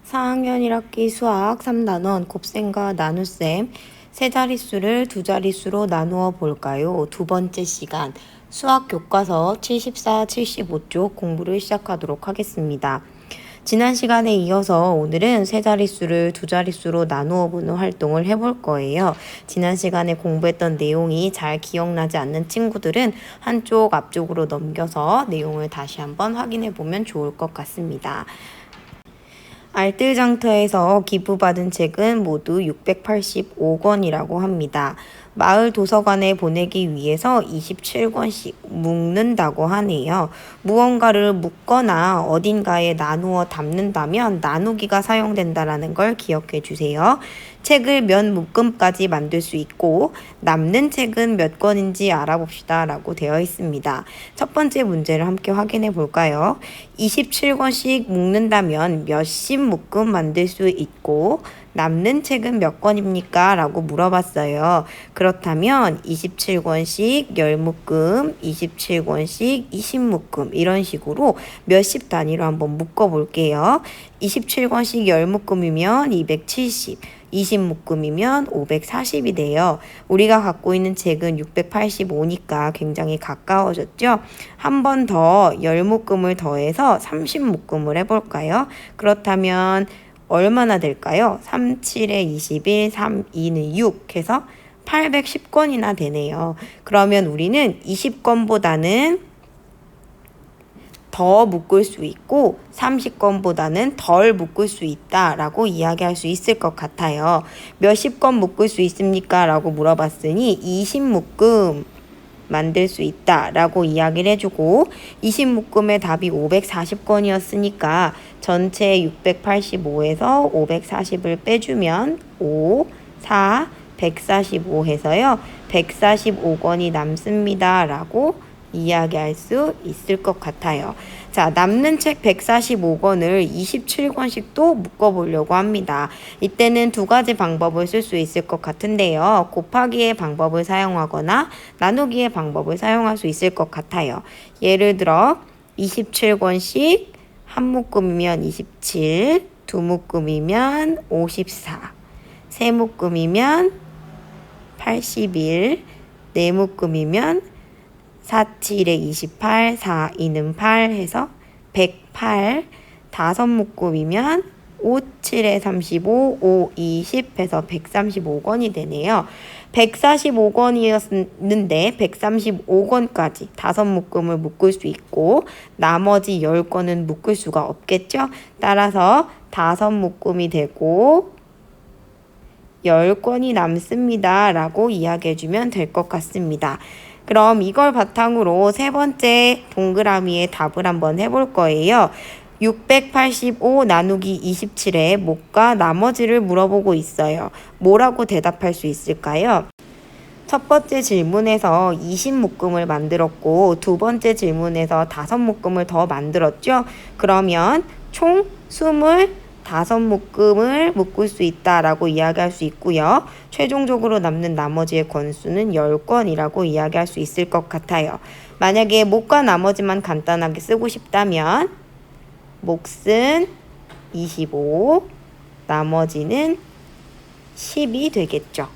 4학년 1학기 수학 3단원 곱셈과 나눗셈 세 자릿수를 두 자릿수로 나누어 볼까요? 두 번째 시간 수학 교과서 74, 75쪽 공부를 시작하도록 하겠습니다. 지난 시간에 이어서 오늘은 세 자릿수를 두 자릿수로 나누어 보는 활동을 해볼 거예요. 지난 시간에 공부했던 내용이 잘 기억나지 않는 친구들은 한쪽 앞쪽으로 넘겨서 내용을 다시 한번 확인해 보면 좋을 것 같습니다. 알뜰장터에서 기부받은 책은 모두 685권이라고 합니다. 마을 도서관에 보내기 위해서 27권씩 묶는다고 하네요. 무언가를 묶거나 어딘가에 나누어 담는다면 나누기가 사용된다는 걸 기억해 주세요. 책을 몇 묶음까지 만들 수 있고 남는 책은 몇 권인지 알아봅시다 라고 되어 있습니다. 첫 번째 문제를 함께 확인해 볼까요? 27권씩 묶는다면 몇십 묶음 만들 수 있고 남는 책은 몇 권입니까? 라고 물어봤어요. 그렇다면 27권씩 10묶음, 27권씩 20묶음 이런 식으로 몇십 단위로 한번 묶어볼게요. 27권씩 10묶음이면 270, 20묶음이면 540이 돼요. 우리가 갖고 있는 책은 685니까 굉장히 가까워졌죠? 한 번 더 10묶음을 더해서 30묶음을 해볼까요? 그렇다면 얼마나 될까요? 3, 7에 21, 3, 2는 6 해서 810권이나 되네요. 그러면 우리는 20권보다는 더 묶을 수 있고 30권보다는 덜 묶을 수 있다라고 이야기할 수 있을 것 같아요. 몇십 권 묶을 수 있습니까? 라고 물어봤으니 20묶음 만들 수 있다라고 이야기를 해주고 20묶음의 답이 540권이었으니까 전체 685에서 540을 빼주면 5, 4, 145 해서요. 145권이 남습니다. 라고 이야기할 수 있을 것 같아요. 자, 남는 책 145권을 27권씩 또 묶어보려고 합니다. 이때는 두 가지 방법을 쓸 수 있을 것 같은데요. 곱하기의 방법을 사용하거나 나누기의 방법을 사용할 수 있을 것 같아요. 예를 들어 27권씩 한 묶음이면 27, 두 묶음이면 54, 세 묶음이면 81, 네 묶음이면 4, 7에 28, 4, 2는 8 해서 108, 다섯 묶음이면 5, 7에 35, 5, 20 해서 135권이 되네요. 145권이었는데 135권까지 다섯 묶음을 묶을 수 있고 나머지 10권은 묶을 수가 없겠죠. 따라서 다섯 묶음이 되고 10권이 남습니다. 라고 이야기해주면 될 것 같습니다. 그럼 이걸 바탕으로 세 번째 동그라미의 답을 한번 해볼 거예요. 685 나누기 27의 못과 나머지를 물어보고 있어요. 뭐라고 대답할 수 있을까요? 첫 번째 질문에서 20묶음을 만들었고 두 번째 질문에서 5묶음을 더 만들었죠. 그러면 총 25묶음을 묶을 수 있다라고 이야기할 수 있고요. 최종적으로 남는 나머지의 권수는 10권이라고 이야기할 수 있을 것 같아요. 만약에 못과 나머지만 간단하게 쓰고 싶다면 몫은 25, 나머지는 10이 되겠죠.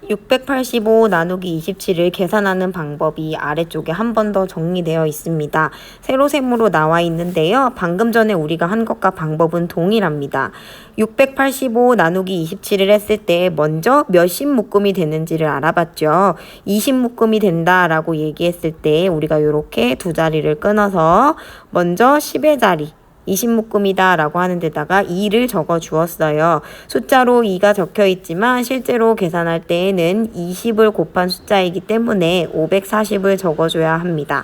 685 나누기 27을 계산하는 방법이 아래쪽에 한 번 더 정리되어 있습니다. 세로셈으로 나와 있는데요. 방금 전에 우리가 한 것과 방법은 동일합니다. 685 나누기 27을 했을 때 먼저 몇십 묶음이 되는지를 알아봤죠. 20묶음이 된다라고 얘기했을 때 우리가 이렇게 두 자리를 끊어서 먼저 10의 자리 20묶음이다 라고 하는 데다가 2를 적어 주었어요. 숫자로 2가 적혀 있지만 실제로 계산할 때에는 20을 곱한 숫자이기 때문에 540을 적어줘야 합니다.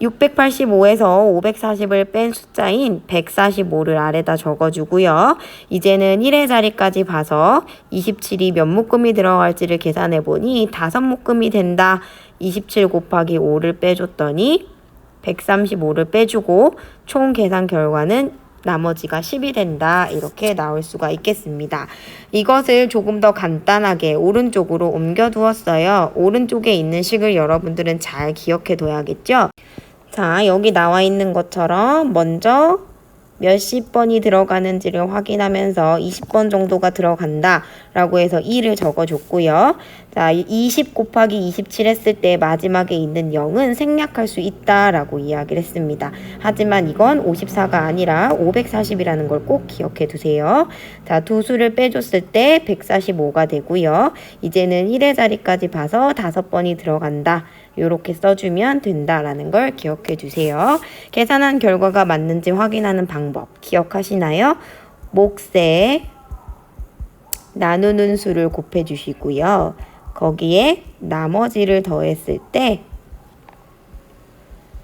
685에서 540을 뺀 숫자인 145를 아래다 적어주고요. 이제는 1의 자리까지 봐서 27이 몇 묶음이 들어갈지를 계산해보니 5묶음이 된다. 27 곱하기 5를 빼줬더니 135를 빼주고 총 계산 결과는 나머지가 10이 된다. 이렇게 나올 수가 있겠습니다. 이것을 조금 더 간단하게 오른쪽으로 옮겨 두었어요. 오른쪽에 있는 식을 여러분들은 잘 기억해 둬야겠죠? 자, 여기 나와 있는 것처럼 먼저 몇십 번이 들어가는지를 확인하면서 20번 정도가 들어간다 라고 해서 2를 적어줬고요. 자, 20 곱하기 27 했을 때 마지막에 있는 0은 생략할 수 있다 라고 이야기를 했습니다. 하지만 이건 54가 아니라 540이라는 걸 꼭 기억해 두세요. 자, 두 수를 빼줬을 때 145가 되고요. 이제는 1의 자리까지 봐서 5번이 들어간다. 이렇게 써주면 된다라는 걸 기억해 주세요. 계산한 결과가 맞는지 확인하는 방법 기억하시나요? 몫에 나누는 수를 곱해 주시고요. 거기에 나머지를 더했을 때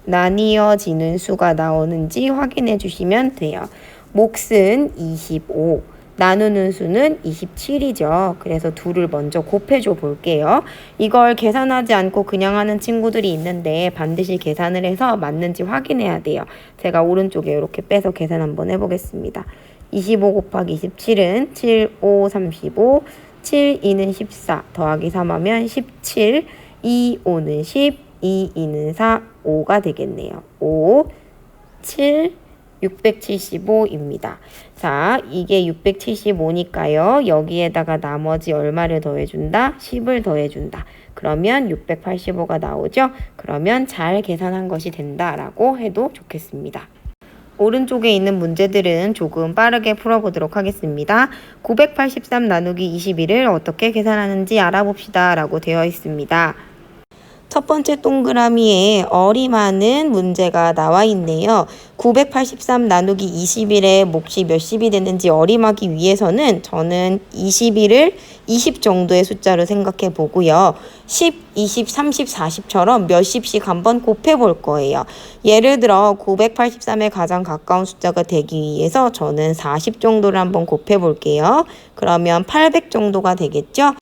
나뉘어지는 수가 나오는지 확인해 주시면 돼요. 몫은 25. 나누는 수는 27이죠. 그래서 둘을 먼저 곱해줘 볼게요. 이걸 계산하지 않고 그냥 하는 친구들이 있는데 반드시 계산을 해서 맞는지 확인해야 돼요. 제가 오른쪽에 이렇게 빼서 계산 한번 해보겠습니다. 25 곱하기 27은 7, 5, 35, 7, 2는 14, 더하기 3 하면 17, 2, 5는 10, 2, 2는 4, 5가 되겠네요. 5, 7, 675입니다. 자, 이게 675니까요. 여기에다가 나머지 얼마를 더해준다? 10을 더해준다. 그러면 685가 나오죠? 그러면 잘 계산한 것이 된다라고 해도 좋겠습니다. 오른쪽에 있는 문제들은 조금 빠르게 풀어보도록 하겠습니다. 983 나누기 21을 어떻게 계산하는지 알아봅시다 라고 되어 있습니다. 첫 번째 동그라미에 어림하는 문제가 나와 있네요. 983 나누기 21의 몫이 몇십이 되는지 어림하기 위해서는 저는 21을 20 정도의 숫자로 생각해 보고요. 10, 20, 30, 40처럼 몇십씩 한번 곱해 볼 거예요. 예를 들어 983에 가장 가까운 숫자가 되기 위해서 저는 40 정도를 한번 곱해 볼게요. 그러면 800 정도가 되겠죠?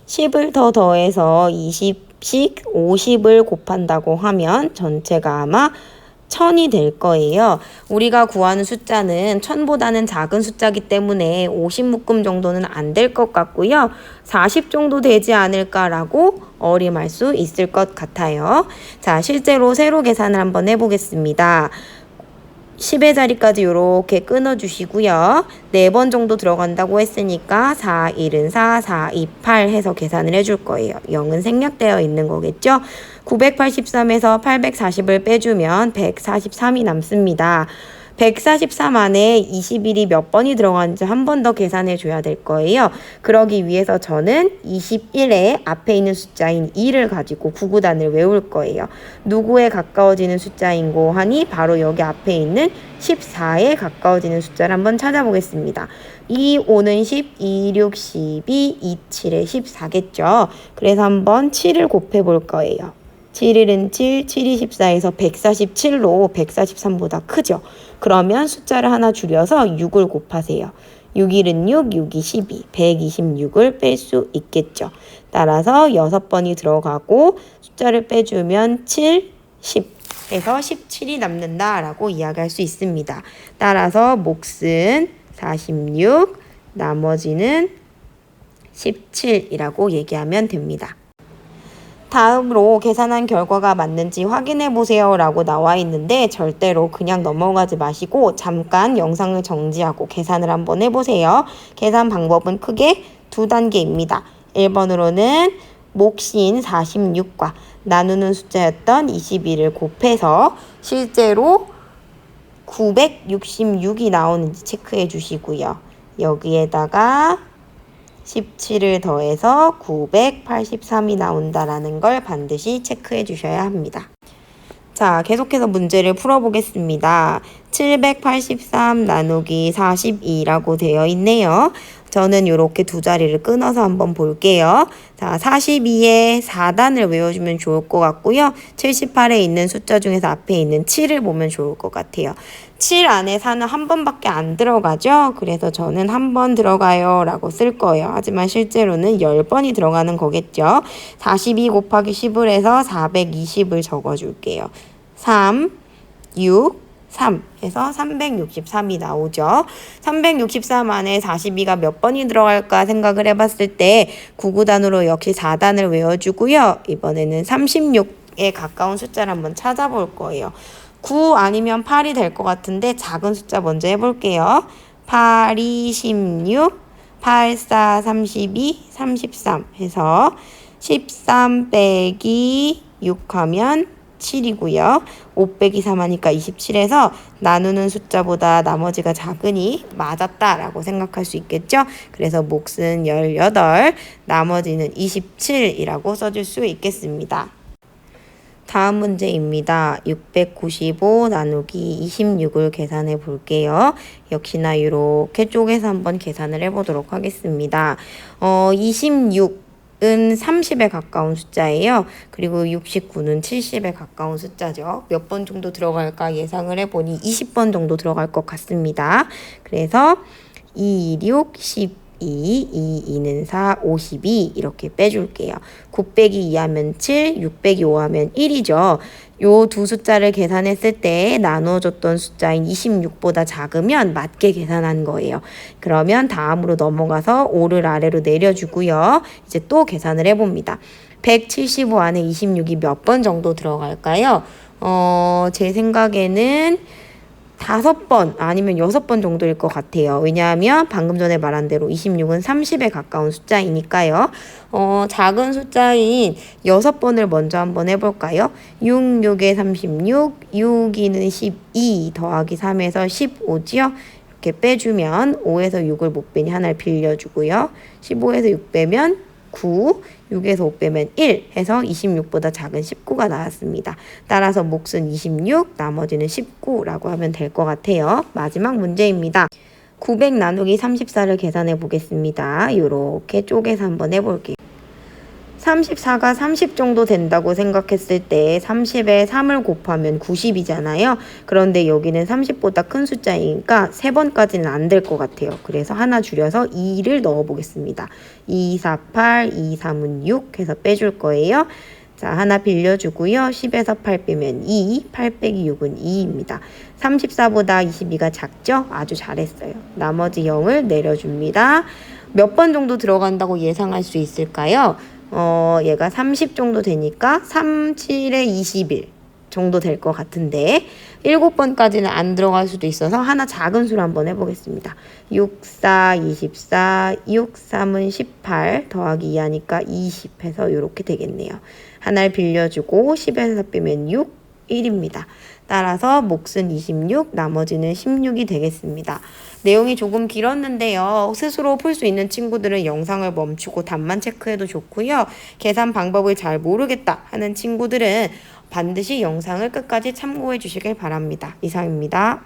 10을 더 더해서 20씩 50을 곱한다고 하면 전체가 아마 1000이 될 거예요. 우리가 구하는 숫자는 1000보다는 작은 숫자이기 때문에 50묶음 정도는 안 될 것 같고요. 40 정도 되지 않을까라고 어림할 수 있을 것 같아요. 자, 실제로 세로 계산을 한번 해보겠습니다. 10의 자리까지 이렇게 끊어주시고요. 4번 정도 들어간다고 했으니까 4, 1은 4, 4, 2, 8 해서 계산을 해줄 거예요. 0은 생략되어 있는 거겠죠? 983에서 840을 빼주면 143이 남습니다. 143 안에 21이 몇 번이 들어가는지 한 번 더 계산해 줘야 될 거예요. 그러기 위해서 저는 21에 앞에 있는 숫자인 2를 가지고 구구단을 외울 거예요. 누구에 가까워지는 숫자인고 하니 바로 여기 앞에 있는 14에 가까워지는 숫자를 한번 찾아보겠습니다. 2, 5는 10, 2, 6, 12, 2, 7에 14겠죠. 그래서 한번 7을 곱해 볼 거예요. 7일은 7, 7이 14에서 147로 143보다 크죠. 그러면 숫자를 하나 줄여서 6을 곱하세요. 6일은 6, 6이 12, 126을 뺄 수 있겠죠. 따라서 6번이 들어가고 숫자를 빼주면 7, 10에서 17이 남는다라고 이야기할 수 있습니다. 따라서 몫은 46, 나머지는 17이라고 얘기하면 됩니다. 다음으로 계산한 결과가 맞는지 확인해 보세요 라고 나와 있는데 절대로 그냥 넘어가지 마시고 잠깐 영상을 정지하고 계산을 한번 해보세요. 계산 방법은 크게 두 단계입니다. 1번으로는 몫인 46과 나누는 숫자였던 21을 곱해서 실제로 966이 나오는지 체크해 주시고요. 여기에다가 17을 더해서 983이 나온다라는 걸 반드시 체크해 주셔야 합니다. 자, 계속해서 문제를 풀어보겠습니다. 783 나누기 42라고 되어 있네요. 저는 이렇게 두 자리를 끊어서 한번 볼게요. 자, 42에 4단을 외워주면 좋을 것 같고요. 78에 있는 숫자 중에서 앞에 있는 7을 보면 좋을 것 같아요. 7 안에 4는 한 번밖에 안 들어가죠. 그래서 저는 한 번 들어가요 라고 쓸 거예요. 하지만 실제로는 10번이 들어가는 거겠죠. 42 곱하기 10을 해서 420을 적어줄게요. 3, 6, 3 해서 363이 나오죠. 363 안에 42가 몇 번이 들어갈까 생각을 해봤을 때 구구단으로 역시 4단을 외워주고요. 이번에는 36에 가까운 숫자를 한번 찾아볼 거예요. 9 아니면 8이 될 것 같은데 작은 숫자 먼저 해볼게요. 8, 2, 16, 8, 4, 32, 33 해서 13 빼기 6 하면 7이고요. 5 빼기 3 하니까 27에서 나누는 숫자보다 나머지가 작으니 맞았다라고 생각할 수 있겠죠. 그래서 몫은 18, 나머지는 27이라고 써줄 수 있겠습니다. 다음 문제입니다. 695 나누기 26을 계산해 볼게요. 역시나 이렇게 쪼개서 한번 계산을 해보도록 하겠습니다. 26은 30에 가까운 숫자예요. 그리고 69는 70에 가까운 숫자죠. 몇 번 정도 들어갈까 예상을 해보니 20번 정도 들어갈 것 같습니다. 그래서 2, 6, 12, 2는 4, 52 이렇게 빼줄게요. 9 빼기 2 하면 7, 6 빼기 5 하면 1이죠. 요 두 숫자를 계산했을 때 나눠줬던 숫자인 26보다 작으면 맞게 계산한 거예요. 그러면 다음으로 넘어가서 5를 아래로 내려주고요. 이제 또 계산을 해봅니다. 175 안에 26이 몇 번 정도 들어갈까요? 제 생각에는 5번 아니면 6번 정도일 것 같아요. 왜냐하면 방금 전에 말한 대로 26은 30에 가까운 숫자이니까요. 작은 숫자인 6번을 먼저 한번 해볼까요? 6, 6에 36, 6, 2는 12 더하기 3에서 15지요. 이렇게 빼주면 5에서 6을 못 빼니 하나를 빌려주고요. 15에서 6 빼면 9, 6에서 5 빼면 1 해서 26보다 작은 19가 나왔습니다. 따라서 몫은 26, 나머지는 19라고 하면 될 것 같아요. 마지막 문제입니다. 900 나누기 34를 계산해 보겠습니다. 이렇게 쪼개서 한번 해볼게요. 34가 30 정도 된다고 생각했을 때 30에 3을 곱하면 90이잖아요. 그런데 여기는 30보다 큰 숫자이니까 3번까지는 안 될 것 같아요. 그래서 하나 줄여서 2를 넣어 보겠습니다. 2, 4, 8, 2, 3은 6 해서 빼줄 거예요. 자, 하나 빌려주고요. 10에서 8 빼면 2, 8 빼기 6은 2입니다. 34보다 22가 작죠? 아주 잘했어요. 나머지 0을 내려줍니다. 몇 번 정도 들어간다고 예상할 수 있을까요? 얘가 30 정도 되니까 3, 7에 21 정도 될 것 같은데 7번까지는 안 들어갈 수도 있어서 하나 작은 수를 한번 해보겠습니다. 6, 4, 24, 6, 3은 18 더하기 2 하니까 20 해서 이렇게 되겠네요. 하나를 빌려주고 10에서 4 빼면 6, 1입니다. 따라서 몫은 26, 나머지는 16이 되겠습니다. 내용이 조금 길었는데요. 스스로 풀 수 있는 친구들은 영상을 멈추고 답만 체크해도 좋고요. 계산 방법을 잘 모르겠다 하는 친구들은 반드시 영상을 끝까지 참고해 주시길 바랍니다. 이상입니다.